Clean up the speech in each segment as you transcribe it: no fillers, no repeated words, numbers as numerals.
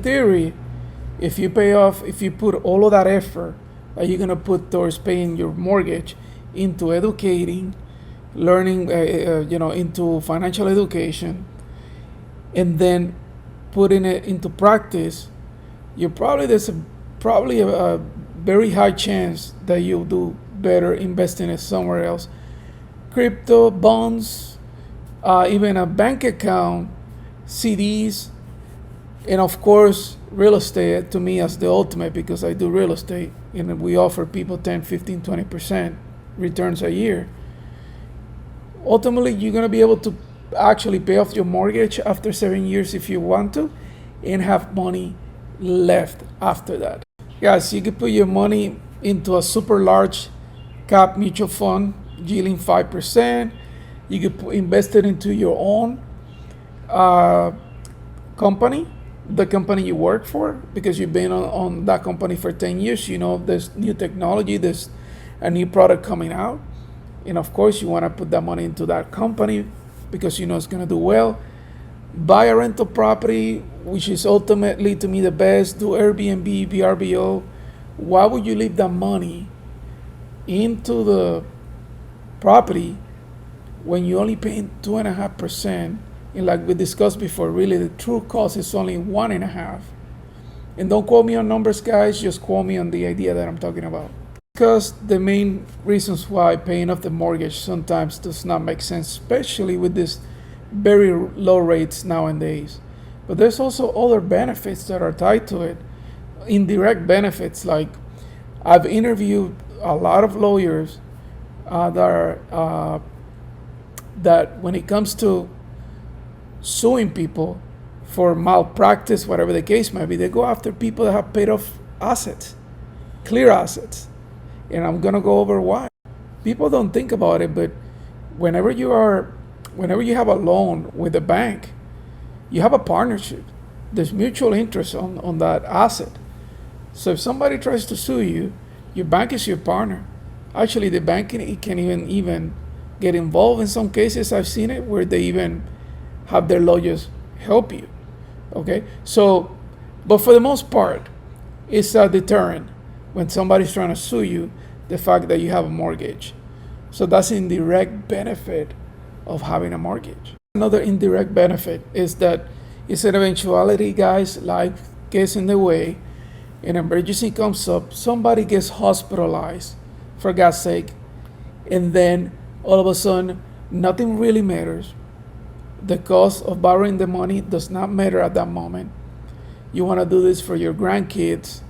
theory, if you put all of that effort that you're gonna put towards paying your mortgage into educating, learning, into financial education, and then putting it into practice, there's probably a very high chance that you'll do better investing it somewhere else. Crypto, bonds, even a bank account, CDs, and of course real estate to me as the ultimate, because I do real estate and we offer people 10, 15, 20% returns a year. Ultimately, you're going to be able to actually pay off your mortgage after 7 years if you want to, and have money left after that. Guys, you can put your money into a super large cap mutual fund yielding 5%. You could invest it into your own company, the company you work for, because you've been on that company for 10 years. You know there's new technology, there's a new product coming out. And of course, you want to put that money into that company because you know it's going to do well. Buy a rental property, which is ultimately to me the best. Do Airbnb, VRBO. Why would you leave that money into the property when you're only paying 2.5%? And like we discussed before, really the true cost is only 1.5%. And don't quote me on numbers, guys. Just quote me on the idea that I'm talking about. Because the main reasons why paying off the mortgage sometimes does not make sense, especially with these very low rates nowadays. But there's also other benefits that are tied to it. Indirect benefits, like I've interviewed a lot of lawyers that when it comes to suing people for malpractice, whatever the case might be, they go after people that have paid off assets, clear assets. And I'm gonna go over why. People don't think about it, but whenever you have a loan with a bank, you have a partnership. There's mutual interest on that asset. So if somebody tries to sue you, your bank is your partner. Actually, the bank can even get involved in some cases. I've seen it where they even have their lawyers help you. Okay, so, but for the most part, it's a deterrent when somebody's trying to sue you, the fact that you have a mortgage. So that's an indirect benefit of having a mortgage. Another indirect benefit is that it's an eventuality, guys. Life gets in the way, an emergency comes up, somebody gets hospitalized, for God's sake, and then all of a sudden, nothing really matters. The cost of borrowing the money does not matter at that moment. You want to do this for your grandkids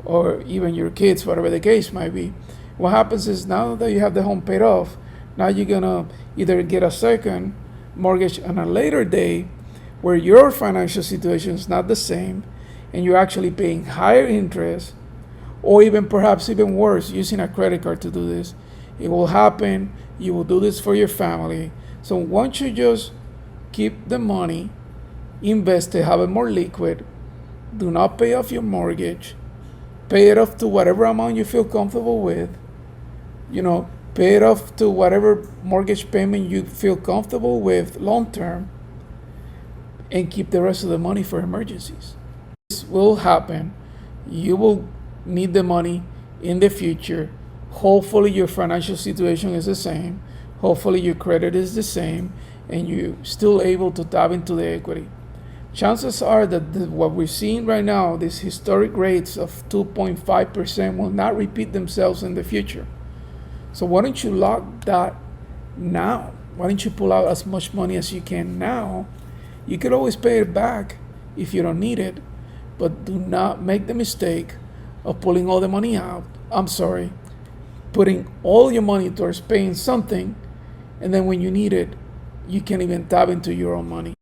or even your kids, whatever the case might be. What happens is now that you have the home paid off, now you're going to either get a second mortgage on a later day where your financial situation is not the same and you're actually paying higher interest, or even perhaps even worse, using a credit card to do this. It will happen. You will do this for your family. So once you just keep the money, invest it, have it more liquid, do not pay off your mortgage, pay it off to whatever amount you feel comfortable with, pay it off to whatever mortgage payment you feel comfortable with long term, and keep the rest of the money for emergencies. This will happen. You will need the money in the future. Hopefully your financial situation is the same. Hopefully your credit is the same and you're still able to tap into the equity. Chances are that what we're seeing right now, these historic rates of 2.5%, will not repeat themselves in the future. So why don't you lock that now? Why don't you pull out as much money as you can now? You could always pay it back if you don't need it, but do not make the mistake of pulling all the money out. Putting all your money towards paying something, and then when you need it, you can't even tap into your own money.